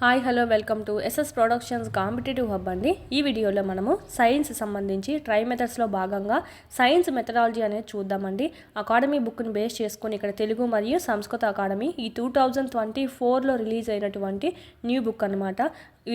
Hi hello welcome to SS productions competitive hub అండి. ఈ వీడియోలో మనము సైన్స్ సంబంధించి ట్రై మెథడ్స్లో భాగంగా సైన్స్ మెథడాలజీ అనేది చూద్దామండి. అకాడమీ బుక్ని బేస్ చేసుకొని ఇక్కడ తెలుగు మరియు సంస్కృత అకాడమీ ఈ 2024లో రిలీజ్ అయినటువంటి న్యూ బుక్ అనమాట.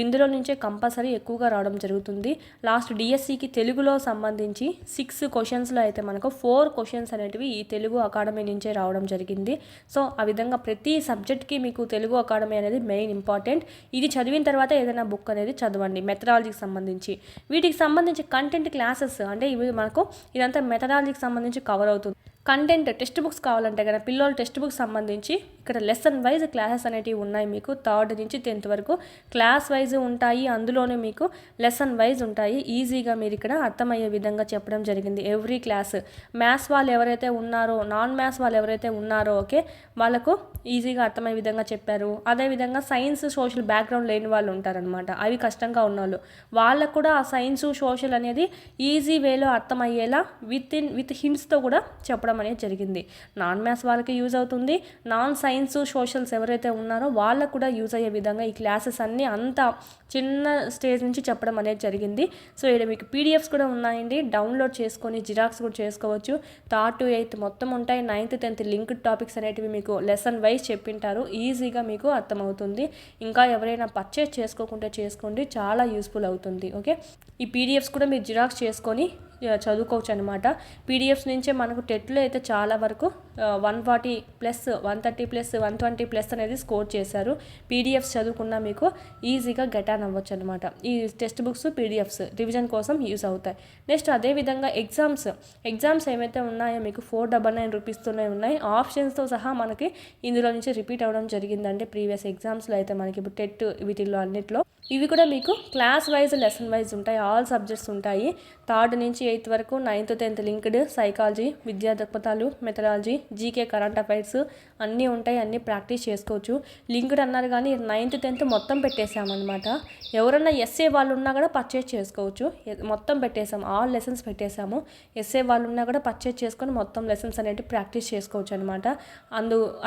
ఇందులో నుంచే కంపల్సరీ ఎక్కువగా రావడం జరుగుతుంది. లాస్ట్ డిఎస్సికి తెలుగులో సంబంధించి 6 క్వశ్చన్స్లో అయితే మనకు 4 క్వశ్చన్స్ అనేటివి ఈ తెలుగు అకాడమీ నుంచే రావడం జరిగింది. సో ఆ విధంగా ప్రతి సబ్జెక్ట్కి మీకు తెలుగు అకాడమీ అనేది మెయిన్ ఇంపార్టెంట్. ఇది చదివిన తర్వాత ఏదైనా బుక్ అనేది చదవండి మెథడాలజీకి సంబంధించి. వీటికి సంబంధించి కంటెంట్ క్లాసెస్ అంటే ఇవి మనకు ఇదంతా మెథడాలజీకి సంబంధించి కవర్ అవుతుంది. కంటెంట్ టెక్స్ట్ బుక్స్ కావాలంటే కదా పిల్లల టెక్స్ట్ బుక్స్ సంబంధించి ఇక్కడ లెసన్ వైజ్ క్లాసెస్ అనేటివి ఉన్నాయి. మీకు 3rd నుంచి 10th వరకు క్లాస్ వైజ్ ఉంటాయి. అందులోనే మీకు లెసన్ వైజ్ ఉంటాయి. ఈజీగా మీరు ఇక్కడ అర్థమయ్యే విధంగా చెప్పడం జరిగింది. ఎవ్రీ క్లాస్ మ్యాథ్స్ వాళ్ళు ఎవరైతే ఉన్నారో నాన్ మ్యాథ్స్ వాళ్ళు ఎవరైతే ఉన్నారో ఓకే వాళ్ళకు ఈజీగా అర్థమయ్యే విధంగా చెప్పారు. అదేవిధంగా సైన్స్ సోషల్ బ్యాక్గ్రౌండ్ లేని వాళ్ళు ఉంటారనమాట. అవి కష్టంగా ఉన్నవాళ్ళు వాళ్ళకు కూడా ఆ సైన్స్ సోషల్ అనేది ఈజీ వేలో అర్థమయ్యేలా విత్ హింట్స్తో కూడా చెప్పడం అనేది జరిగింది. నాన్ మ్యాథ్స్ వాళ్ళకి యూజ్ అవుతుంది. నాన్ సైన్స్ సోషల్స్ ఎవరైతే ఉన్నారో వాళ్ళకు కూడా యూజ్ అయ్యే విధంగా ఈ క్లాసెస్ అన్నీ అంత చిన్న స్టేజ్ నుంచి చెప్పడం అనేది జరిగింది. సో ఇక్కడ మీకు పీడిఎఫ్స్ కూడా ఉన్నాయండి. డౌన్లోడ్ చేసుకొని జిరాక్స్ కూడా చేసుకోవచ్చు. 3rd to 8th మొత్తం ఉంటాయి. 9th 10th లింక్డ్ టాపిక్స్ అనేటివి మీకు లెసన్ వైజ్ చెప్పింటారు. ఈజీగా మీకు అర్థమవుతుంది. ఇంకా ఎవరైనా పర్చేస్ చేసుకోకుంటే చేసుకోండి, చాలా యూస్ఫుల్ అవుతుంది. ఓకే, ఈ పీడిఎఫ్స్ కూడా మీరు జిరాక్స్ చేసుకొని చదువుకోవచ్చు అనమాట. పీడిఎఫ్స్ నుంచే మనకు టెట్లో అయితే చాలా వరకు 140+, 130+, 120+ అనేది స్కోర్ చేశారు. పీడిఎఫ్స్ చదువుకున్నా మీకు ఈజీగా గెట్ ఆన్ అవ్వచ్చు అనమాట. ఈ టెక్స్ట్ బుక్స్ పీడిఎఫ్స్ రివిజన్ కోసం యూస్ అవుతాయి. నెక్స్ట్ అదేవిధంగా ఎగ్జామ్స్ ఏవైతే ఉన్నాయో మీకు 499 రూపీస్తోనే ఉన్నాయి. ఆప్షన్స్తో సహా మనకి ఇందులో నుంచి రిపీట్ అవ్వడం జరిగిందంటే ప్రీవియస్ ఎగ్జామ్స్లో అయితే మనకి ఇప్పుడు టెట్ వీటిల్లో అన్నిట్లో ఇవి కూడా మీకు క్లాస్ వైజ్ లెసన్ వైజ్ ఉంటాయి. ఆల్ సబ్జెక్ట్స్ ఉంటాయి. 3rd నుంచి 8th వరకు 9th 10th లింక్డ్ సైకాలజీ, విద్యా దృక్పథాలు, మెథడాలజీ, జీకే, కరెంట్ అఫైర్స్ అన్నీ ఉంటాయి. అన్నీ ప్రాక్టీస్ చేసుకోవచ్చు. లింక్డ్ అన్నారు కానీ 9th 10th మొత్తం పెట్టేశామన్నమాట. ఎవరన్నా ఎస్ఏ వాళ్ళు ఉన్నా కూడా పర్చేస్ చేసుకోవచ్చు. మొత్తం పెట్టేసాం, ఆల్ లెసన్స్ పెట్టేశాము. ఎస్ఏ వాళ్ళు ఉన్నా కూడా పర్చేస్ చేసుకొని మొత్తం లెసన్స్ అనేవి ప్రాక్టీస్ చేసుకోవచ్చు అనమాట.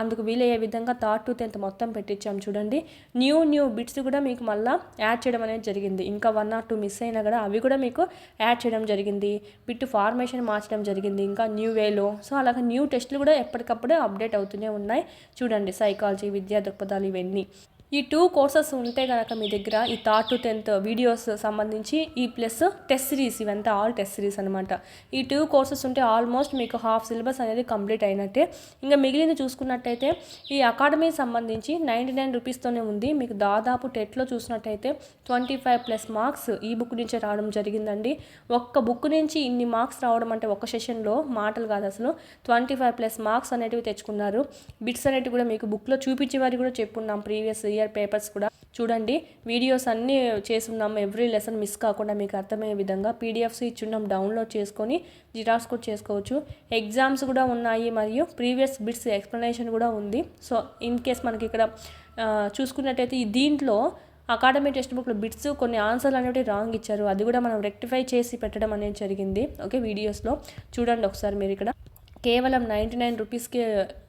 అందుకు వీలయ్యే విధంగా 3rd to 10th మొత్తం పెట్టించాం. చూడండి, న్యూ బిట్స్ కూడా మీకు మళ్ళీ యాడ్ చేయడం అనేది జరిగింది. ఇంకా 1 or 2 మిస్ అయినా కూడా అవి కూడా మీకు యాడ్ చేయడం జరిగింది. బిట్ ఫార్మేషన్ మార్చడం జరిగింది ఇంకా న్యూ వేలో. సో అలాగే న్యూ టెస్టులు కూడా ఎప్పటికప్పుడు అప్డేట్ అవుతూనే ఉన్నాయి. చూడండి, సైకాలజీ, విద్యా దృక్పథాలు ఇవన్నీ. ఈ 2 కోర్సెస్ ఉంటే కనుక మీ దగ్గర ఈ 3rd to 10th వీడియోస్ సంబంధించి ఈ ప్లస్ టెస్ట్ సిరీస్ ఇవంతా ఆల్ టెస్ట్ సిరీస్ అనమాట. ఈ 2 కోర్సెస్ ఉంటే ఆల్మోస్ట్ మీకు హాఫ్ సిలబస్ అనేది కంప్లీట్ అయినట్టే. ఇంకా మిగిలింది చూసుకున్నట్టయితే ఈ అకాడమీ సంబంధించి 99 రూపీస్తోనే ఉంది. మీకు దాదాపు టెట్లో చూసినట్టయితే 25+ మార్క్స్ ఈ బుక్ నుంచే రావడం జరిగిందండి. ఒక్క బుక్ నుంచి ఇన్ని మార్క్స్ రావడం అంటే ఒక సెషన్లో మాటలు కాదు అసలు. 25+ మార్క్స్ అనేటివి తెచ్చుకున్నారు. బిట్స్ అనేటివి కూడా మీకు బుక్లో చూపించే వారి కూడా చెప్పున్నాం. ప్రీవియస్ ఇయర్ పేపర్స్ కూడా చూడండి, వీడియోస్ అన్నీ చేసున్నాం. ఎవ్రీ లెసన్ మిస్ కాకుండా మీకు అర్థమయ్యే విధంగా పీడిఎఫ్స్ ఇచ్చున్నాం. డౌన్లోడ్ చేసుకొని జిరాక్స్ కూడా చేసుకోవచ్చు. ఎగ్జామ్స్ కూడా ఉన్నాయి మరియు ప్రీవియస్ బిట్స్ ఎక్స్ప్లెనేషన్ కూడా ఉంది. సో ఇన్ కేస్ మనకి ఇక్కడ చూసుకున్నట్టయితే దీంట్లో అకాడమీ టెక్స్ట్ బుక్లో బిట్స్ కొన్ని ఆన్సర్లు అనేవి రాంగ్ ఇచ్చారు. అది కూడా మనం రెక్టిఫై చేసి పెట్టడం అనేది జరిగింది. ఓకే, వీడియోస్లో చూడండి ఒకసారి. మీరు ఇక్కడ కేవలం 99 రూపీస్కే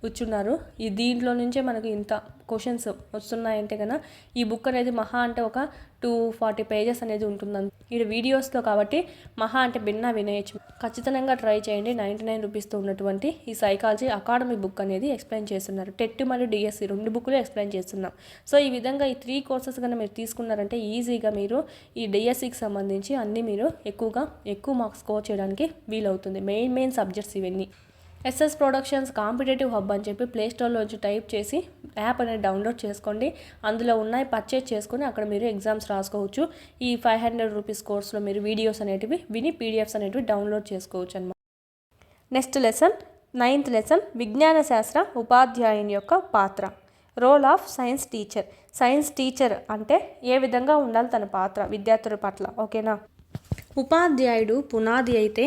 ఇచ్చున్నారు. దీంట్లో నుంచే మనకు ఇంత క్వశ్చన్స్ వస్తున్నాయంటే కన్నా ఈ బుక్ అనేది మహా అంటే ఒక 240 పేజెస్ అనేది ఉంటుంది. ఇది వీడియోస్లో కాబట్టి మహా అంటే భిన్న వినేయచ్చు. ఖచ్చితంగా ట్రై చేయండి. 99 రూపీస్తో ఉన్నటువంటి ఈ సైకాలజీ అకాడమీ బుక్ అనేది ఎక్స్ప్లెయిన్ చేస్తున్నారు. టెట్ మరియు డిఎస్సి 2 బుక్లు ఎక్స్ప్లెయిన్ చేస్తున్నాం. సో ఈ విధంగా ఈ 3 కోర్సెస్ కన్నా మీరు తీసుకున్నారంటే ఈజీగా మీరు ఈ డిఎస్సికి సంబంధించి అన్నీ మీరు ఎక్కువ మార్క్స్ స్కోర్ చేయడానికి వీలవుతుంది. మెయిన్ సబ్జెక్ట్స్ ఇవన్నీ. ఎస్ఎస్ ప్రొడక్షన్స్ కాంపిటేటివ్ హబ్ అని చెప్పి ప్లేస్టోర్లోంచి టైప్ చేసి యాప్ అనేది డౌన్లోడ్ చేసుకోండి. అందులో ఉన్నాయి, పర్చేజ్ చేసుకొని అక్కడ మీరు ఎగ్జామ్స్ రాసుకోవచ్చు. ఈ 500 రూపీస్ కోర్సులో మీరు వీడియోస్ అనేటివి విని పీడిఎఫ్స్ అనేటివి డౌన్లోడ్ చేసుకోవచ్చు అనమాట. నెక్స్ట్ లెసన్ 9th లెసన్ విజ్ఞాన శాస్త్ర ఉపాధ్యాయుని యొక్క పాత్ర, role of science teacher. Science teacher అంటే ఏ విధంగా ఉండాలి తన పాత్ర విద్యార్థుల పట్ల. ఓకేనా, ఉపాధ్యాయుడు పునాది అయితే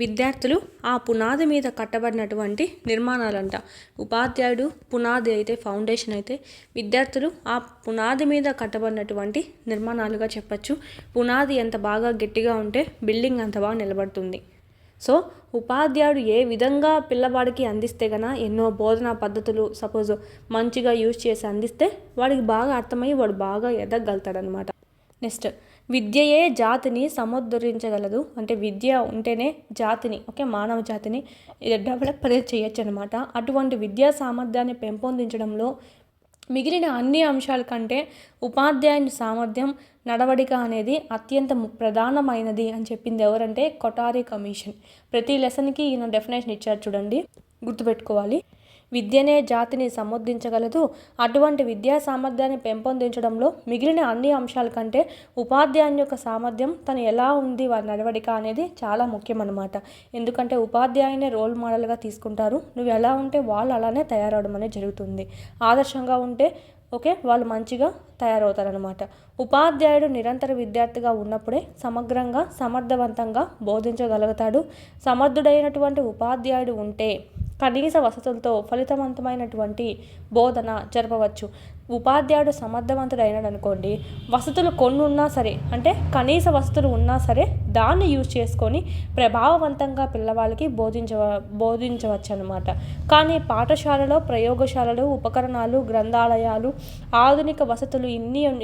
విద్యార్థులు ఆ పునాది మీద కట్టబడినటువంటి నిర్మాణాలంట. ఉపాధ్యాయుడు పునాది అయితే, ఫౌండేషన్ అయితే, విద్యార్థులు ఆ పునాది మీద కట్టబడినటువంటి నిర్మాణాలుగా చెప్పచ్చు. పునాది ఎంత బాగా గట్టిగా ఉంటే బిల్డింగ్ అంత బాగా నిలబడుతుంది. సో ఉపాధ్యాయుడు ఏ విధంగా పిల్లవాడికి అందిస్తే గన ఎన్నో బోధనా పద్ధతులు సపోజ్ మంచిగా యూజ్ చేసి అందిస్తే వాడికి బాగా అర్థమయ్యి వాడు బాగా ఎదగలుగుతాడనమాట. నెక్స్ట్, విద్యయే జాతిని సముద్ధరించగలదు. అంటే విద్య ఉంటేనే జాతిని మానవ జాతిని డెవలప్ అనేది చేయొచ్చు అనమాట. అటువంటి విద్యా సామర్థ్యాన్ని పెంపొందించడంలో మిగిలిన అన్ని అంశాల కంటే ఉపాధ్యాయుని సామర్థ్యం, నడవడిక అనేది అత్యంత ప్రధానమైనది అని చెప్పింది ఎవరంటే కొఠారి కమిషన్. ప్రతి లెసన్కి ఈయన డెఫినేషన్ ఇచ్చారు చూడండి, గుర్తుపెట్టుకోవాలి. విద్యనే జాతిని సముద్ధరించగలదు. అటువంటి విద్యా సామర్థ్యాన్ని పెంపొందించడంలో మిగిలిన అన్ని అంశాల కంటే ఉపాధ్యాయుని యొక్క సామర్థ్యం, తను ఎలా ఉంది వారి నడవడిక అనేది చాలా ముఖ్యం అన్నమాట. ఎందుకంటే ఉపాధ్యాయునే రోల్ మోడల్గా తీసుకుంటారు. నువ్వు ఎలా ఉంటే వాళ్ళు అలానే తయారవడం అనేది జరుగుతుంది. ఆదర్శంగా ఉంటే వాళ్ళు మంచిగా తయారవుతారనమాట. ఉపాధ్యాయుడు నిరంతర విద్యార్థిగా ఉన్నప్పుడే సమగ్రంగా సమర్థవంతంగా బోధించగలుగుతాడు. సమర్థుడైనటువంటి ఉపాధ్యాయుడు ఉంటే కనీస వసతులతో ఫలితవంతమైనటువంటి బోధన జరపవచ్చు. ఉపాధ్యాయుడు సమర్థవంతుడైనాడు అనుకోండి, వసతులు కొన్ని ఉన్నా సరే, అంటే కనీస వసతులు ఉన్నా సరే దాన్ని యూజ్ చేసుకొని ప్రభావవంతంగా పిల్లవాళ్ళకి బోధించవచ్చు అనమాట. కానీ పాఠశాలలో, ప్రయోగశాలలు, ఉపకరణాలు, గ్రంథాలయాలు, ఆధునిక వసతులు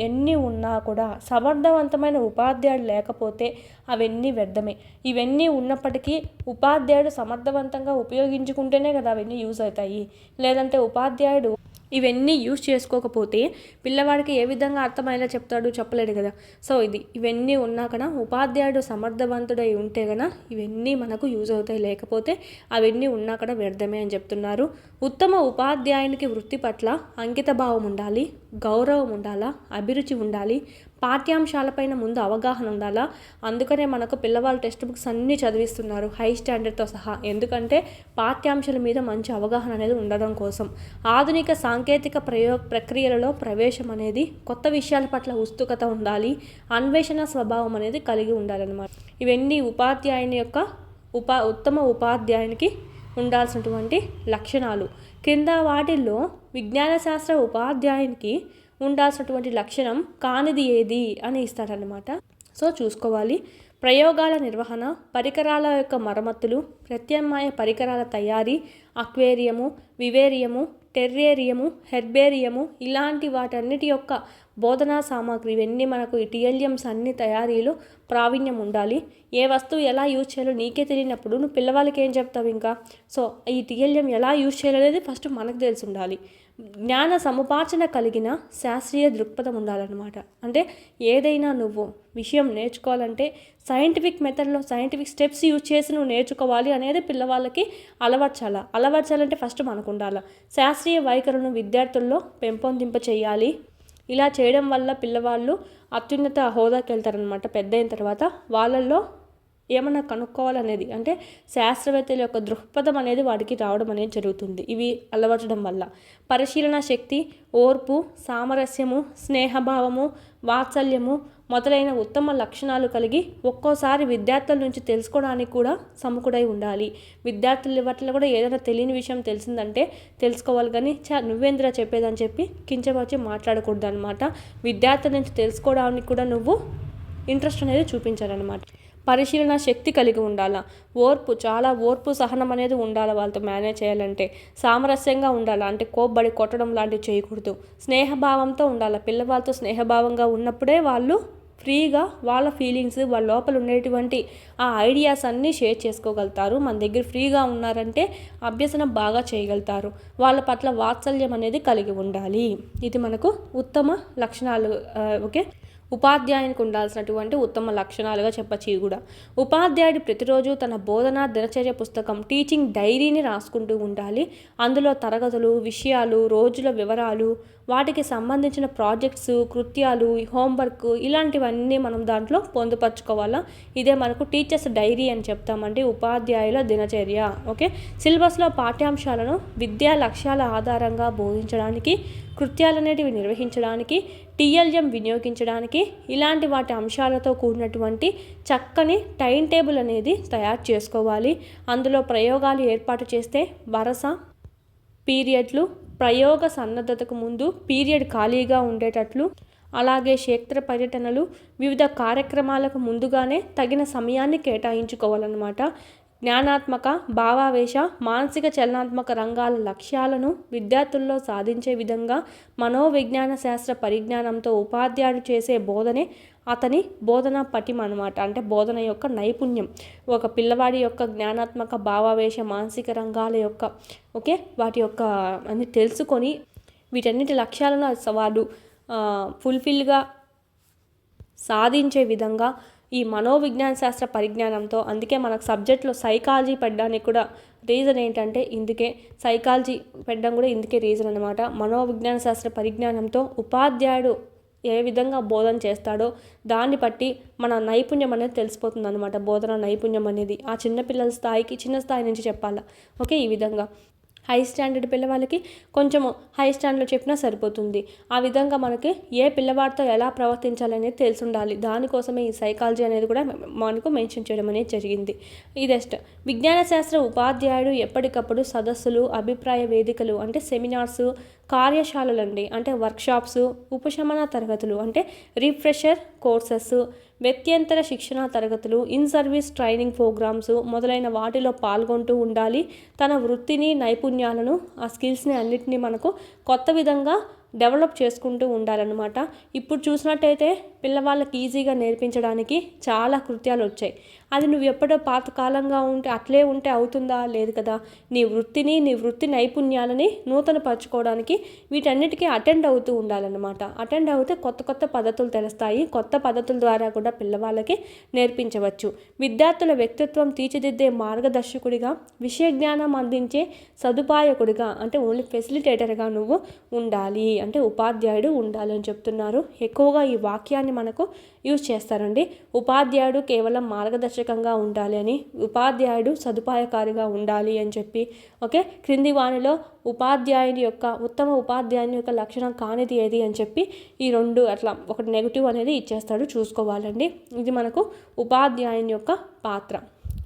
ఎన్ని ఉన్నా కూడా సమర్థవంతమైన ఉపాధ్యాయుడు లేకపోతే అవన్నీ వ్యర్థమే. ఇవన్నీ ఉన్నప్పటికీ ఉపాధ్యాయుడు సమర్థవంతంగా ఉపయోగించుకుంటేనే కదా అవన్నీ యూజ్ అవుతాయి. లేదంటే ఉపాధ్యాయుడు ఇవన్నీ యూజ్ చేసుకోకపోతే పిల్లవాడికి ఏ విధంగా అర్థమయ్యేలా చెప్తాడు, చెప్పలేడు కదా. సో ఇవన్నీ ఉన్నా కదా ఉపాధ్యాయుడు సమర్థవంతుడై ఉంటే కదా ఇవన్నీ మనకు యూజ్ అవుతాయి. లేకపోతే అవన్నీ ఉన్నా కూడా వ్యర్థమే అని చెప్తున్నారు. ఉత్తమ ఉపాధ్యాయునికి వృత్తి పట్ల అంకిత భావం ఉండాలి, గౌరవం ఉండాలా, అభిరుచి ఉండాలి, పాఠ్యాంశాలపైన ముందు అవగాహన ఉండాలా. అందుకనే మనకు పిల్లవాళ్ళు టెక్స్ట్ బుక్స్ అన్నీ చదివిస్తున్నారు హై స్టాండర్డ్తో సహా. ఎందుకంటే పాఠ్యాంశాల మీద మంచి అవగాహన అనేది ఉండడం కోసం. ఆధునిక సాంకేతిక ప్రక్రియలలో ప్రవేశం అనేది, కొత్త విషయాల పట్ల ఉత్సుకత ఉండాలి, అన్వేషణ స్వభావం అనేది కలిగి ఉండాలన్నమాట. ఇవన్నీ ఉపాధ్యాయుని యొక్క ఉత్తమ ఉపాధ్యాయునికి ఉండాల్సినటువంటి లక్షణాలు. కింద వాటిల్లో విజ్ఞాన శాస్త్ర ఉపాధ్యాయునికి ఉండాల్సినటువంటి లక్షణం కానిది ఏది అని ఇస్తాడనమాట. సో చూసుకోవాలి. ప్రయోగాల నిర్వహణ, పరికరాల యొక్క మరమ్మతులు, ప్రత్యామ్నాయ పరికరాల తయారీ, అక్వేరియము, వివేరియము, టెర్రేరియము, హెర్బేరియము, ఇలాంటి వాటన్నిటి యొక్క బోధనా సామాగ్రి, ఇవన్నీ మనకు ఈ టిఎల్ఎమ్స్ అన్ని తయారీలో ప్రావీణ్యం ఉండాలి. ఏ వస్తువు ఎలా యూజ్ చేయాలో నీకే తెలియనప్పుడు నువ్వు పిల్లవాళ్ళకి ఏం చెప్తావు ఇంకా. సో ఈ టిఎల్ఎం ఎలా యూజ్ చేయాలనేది ఫస్ట్ మనకు తెలిసి ఉండాలి. జ్ఞాన సముపార్జన కలిగిన శాస్త్రీయ దృక్పథం ఉండాలన్నమాట. అంటే ఏదైనా నువ్వు విషయం నేర్చుకోవాలంటే సైంటిఫిక్ మెథడ్లో సైంటిఫిక్ స్టెప్స్ యూజ్ చేసి నువ్వు నేర్చుకోవాలి అనేది పిల్లవాళ్ళకి అలవర్చాలంటే ఫస్ట్ మనకు ఉండాలి. శాస్త్రీయ వైఖరులను విద్యార్థుల్లో పెంపొందింప చేయాలి. ఇలా చేయడం వల్ల పిల్లవాళ్ళు అత్యున్నత హోదాకి వెళ్తారనమాట. పెద్ద అయిన తర్వాత వాళ్ళల్లో ఏమన్నా కనుక్కోవాలనేది, అంటే శాస్త్రవేత్తల యొక్క దృక్పథం అనేది వాడికి రావడం అనేది జరుగుతుంది. ఇవి అలవర్చడం వల్ల పరిశీలన శక్తి, ఓర్పు, సామరస్యము, స్నేహభావము, వాత్సల్యము మొదలైన ఉత్తమ లక్షణాలు కలిగి ఒక్కోసారి విద్యార్థుల నుంచి తెలుసుకోవడానికి కూడా సముఖుడై ఉండాలి. విద్యార్థుల పట్ల కూడా ఏదైనా తెలియని విషయం తెలిసిందంటే తెలుసుకోవాలి, కానీ నువ్వేంద్రా చెప్పేదని చెప్పి కించపరిచి మాట్లాడకూడదు అనమాట. విద్యార్థుల నుంచి తెలుసుకోవడానికి కూడా నువ్వు ఇంట్రెస్ట్ అనేది చూపించాలన్నమాట. పరిశీలన శక్తి కలిగి ఉండాలా. చాలా ఓర్పు సహనం అనేది ఉండాలి వాళ్ళతో మేనేజ్ చేయాలంటే. సామరస్యంగా ఉండాలి, అంటే కోప్పడి కొట్టడం లాంటివి చేయకూడదు. స్నేహభావంతో ఉండాలి. పిల్లవాళ్ళతో స్నేహభావంగా ఉన్నప్పుడే వాళ్ళు ఫ్రీగా వాళ్ళ ఫీలింగ్స్, వాళ్ళ లోపల ఉండేటువంటి ఆ ఐడియాస్ అన్నీ షేర్ చేసుకోగలుగుతారు. మన దగ్గర ఫ్రీగా ఉన్నారంటే అభ్యసనం బాగా చేయగలుగుతారు. వాళ్ళ పట్ల వాత్సల్యం అనేది కలిగి ఉండాలి. ఇది మనకు ఉత్తమ లక్షణాలు. ఉపాధ్యాయునికి ఉండాల్సినటువంటి ఉత్తమ లక్షణాలుగా చెప్పచ్చు. ఇవి కూడా ఉపాధ్యాయుడు ప్రతిరోజు తన బోధనా దినచర్య పుస్తకం, టీచింగ్ డైరీని రాసుకుంటూ ఉండాలి. అందులో తరగతులు, విషయాలు, రోజుల వివరాలు, వాటికి సంబంధించిన ప్రాజెక్ట్స్, కృత్యాలు, హోంవర్క్ ఇలాంటివన్నీ మనం దాంట్లో పొందుపరచుకోవాలా. ఇదే మనకు టీచర్స్ డైరీ అని చెప్తామండి, ఉపాధ్యాయుల దినచర్య. సిలబస్లో పాఠ్యాంశాలను విద్యా లక్ష్యాల ఆధారంగా బోధించడానికి, కృత్యాలనేటివి నిర్వహించడానికి, టిఎల్ఎం వినియోగించడానికి, ఇలాంటి వాటి అంశాలతో కూడినటువంటి చక్కని టైం టేబుల్ అనేది తయారు చేసుకోవాలి. అందులో ప్రయోగాలు ఏర్పాటు చేస్తే వరుస పీరియడ్లు, ప్రయోగ సన్నద్ధతకు ముందు పీరియడ్ ఖాళీగా ఉండేటట్లు, అలాగే క్షేత్ర పర్యటనలు, వివిధ కార్యక్రమాలకు ముందుగానే తగిన సమయాన్ని కేటాయించుకోవాలన్నమాట. జ్ఞానాత్మక, భావావేశ, మానసిక చలనాత్మక రంగాల లక్ష్యాలను విద్యార్థుల్లో సాధించే విధంగా మనోవిజ్ఞాన శాస్త్ర పరిజ్ఞానంతో ఉపాధ్యాయుడు చేసే బోధనే అతని బోధన పటిమ అనమాట. అంటే బోధన యొక్క నైపుణ్యం. ఒక పిల్లవాడి యొక్క జ్ఞానాత్మక, భావావేశ, మానసిక రంగాల యొక్క వాటి యొక్క అన్ని తెలుసుకొని వీటన్నిటి లక్ష్యాలను వాడు ఫుల్ఫిల్గా సాధించే విధంగా ఈ మనోవిజ్ఞాన శాస్త్ర పరిజ్ఞానంతో, అందుకే మనకు సబ్జెక్ట్లో సైకాలజీ పెట్టడానికి కూడా రీజన్ ఏంటంటే ఇందుకే, సైకాలజీ పెట్టడం కూడా ఇందుకే రీజన్ అనమాట. మనోవిజ్ఞాన శాస్త్ర పరిజ్ఞానంతో ఉపాధ్యాయుడు ఏ విధంగా బోధన చేస్తాడో దాన్ని బట్టి మన నైపుణ్యం అనేది తెలిసిపోతుంది అనమాట. బోధన నైపుణ్యం అనేది ఆ చిన్నపిల్లల స్థాయికి, చిన్న స్థాయి నుంచి చెప్పాలా. ఈ విధంగా హై స్టాండర్డ్ పిల్లవాళ్ళకి కొంచెము హై స్టాండర్డ్లో చెప్పినా సరిపోతుంది. ఆ విధంగా మనకి ఏ పిల్లవాడితో ఎలా ప్రవర్తించాలనేది తెలిసి ఉండాలి. దానికోసమే ఈ సైకాలజీ అనేది కూడా మనకు మెన్షన్ చేయడం అనేది జరిగింది. నెక్స్ట్, విజ్ఞాన శాస్త్ర ఉపాధ్యాయుడు ఎప్పటికప్పుడు సదస్సులు, అభిప్రాయ వేదికలు అంటే సెమినార్స్, కార్యశాలలు అండి అంటే వర్క్షాప్స్, ఉపశమన తరగతులు అంటే రిఫ్రెషర్ కోర్సెస్, వ్యక్త్యంతర శిక్షణ తరగతులు, ఇన్ సర్వీస్ ట్రైనింగ్ ప్రోగ్రామ్స్ మొదలైన వాటిలో పాల్గొంటూ ఉండాలి. తన వృత్తిని, నైపుణ్యాలను, ఆ స్కిల్స్ని అన్నిటినీ మనకు కొత్త విధంగా డెవలప్ చేసుకుంటూ ఉండాలన్నమాట. ఇప్పుడు చూసినట్టయితే పిల్లవాళ్ళకి ఈజీగా నేర్పించడానికి చాలా కృత్యాలు వచ్చాయి. అది నువ్వు ఎప్పుడో పాతకాలంగా ఉంటే అట్లే ఉంటే అవుతుందా? లేదు కదా. నీ వృత్తిని, నీ వృత్తి నైపుణ్యాలని నూతనపరచుకోవడానికి వీటన్నిటికీ అటెండ్ అవుతూ ఉండాలన్నమాట. అటెండ్ అవుతే కొత్త కొత్త పద్ధతులు తెలుస్తాయి. కొత్త పద్ధతుల ద్వారా కూడా పిల్లవాళ్ళకి నేర్పించవచ్చు. విద్యార్థుల వ్యక్తిత్వం తీర్చిదిద్దే మార్గదర్శకుడిగా, విషయ జ్ఞానం అందించే సదుపాయకుడిగా అంటే ఓన్లీ ఫెసిలిటేటర్గా నువ్వు ఉండాలి, అంటే ఉపాధ్యాయుడు ఉండాలి అని చెప్తున్నారు. ఎక్కువగా ఈ వాక్యాన్ని మనకు యూజ్ చేస్తారండి. ఉపాధ్యాయుడు కేవలం మార్గదర్శకంగా ఉండాలి అని, ఉపాధ్యాయుడు సదుపాయకారిగా ఉండాలి అని చెప్పి క్రింది వానిలో ఉపాధ్యాయుని యొక్క ఉత్తమ ఉపాధ్యాయుని యొక్క లక్షణం కానిది ఏది అని చెప్పి ఈ రెండు అట్లా ఒకటి నెగిటివ్ అనేది ఇచ్చేస్తాడు, చూసుకోవాలండి. ఇది మనకు ఉపాధ్యాయుని యొక్క పాత్ర.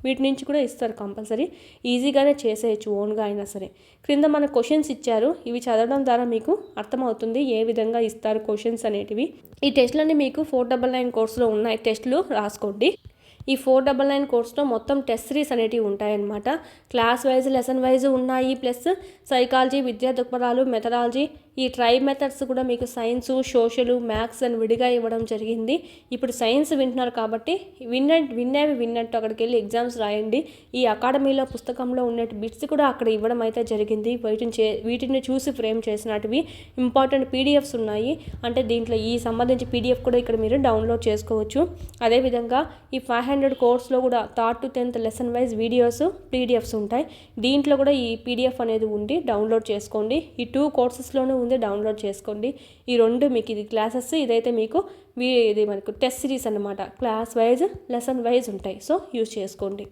వీటి నుంచి కూడా ఇస్తారు కంపల్సరీ, ఈజీగానే చేసేయచ్చు ఓన్గా అయినా సరే. క్రింద మన క్వశ్చన్స్ ఇచ్చారు, ఇవి చదవడం ద్వారా మీకు అర్థమవుతుంది ఏ విధంగా ఇస్తారు క్వశ్చన్స్ అనేటివి. ఈ టెస్ట్లన్నీ మీకు 499 కోర్సులో ఉన్నాయి, టెస్టులు రాసుకోండి. ఈ 499 కోర్సులో మొత్తం టెస్ట్ సిరీస్ అనేటివి ఉంటాయన్నమాట. క్లాస్ వైజ్, లెసన్ వైజ్ ఉన్నాయి, ప్లస్ సైకాలజీ, విద్యా దృక్పథాలు, మెథడాలజీ, ఈ ట్రైబ్ మెథడ్స్ కూడా మీకు సైన్స్, సోషల్, మ్యాథ్స్ అని విడిగా ఇవ్వడం జరిగింది. ఇప్పుడు సైన్స్ వింటున్నారు కాబట్టి విన్నట్టు అక్కడికి వెళ్ళి ఎగ్జామ్స్ రాయండి. ఈ అకాడమీలో పుస్తకంలో ఉన్నట్టు బిట్స్ కూడా అక్కడ ఇవ్వడం అయితే జరిగింది. వీటిని చూసి ఫ్రేమ్ చేసినటివి ఇంపార్టెంట్ పీడిఎఫ్స్ ఉన్నాయి. అంటే దీంట్లో ఈ సంబంధించి పీడిఎఫ్ కూడా ఇక్కడ మీరు డౌన్లోడ్ చేసుకోవచ్చు. అదేవిధంగా ఈ 500 కోర్స్లో కూడా 3rd to 10th lesson wise videos, PDFs ఉంటాయి. దీంట్లో కూడా ఈ పీడిఎఫ్ అనేది ఉంది, డౌన్లోడ్ చేసుకోండి. ఈ 2 కోర్సెస్లోనూ ఉంది, డౌన్లోడ్ చేసుకోండి. ఈ రెండు మీకు ఇది క్లాసెస్, ఇదైతే మీకు ఇది మనకు టెస్ట్ సిరీస్ అన్నమాట. క్లాస్ వైజ్, లెసన్ వైజ్ ఉంటాయి, సో యూజ్ చేసుకోండి.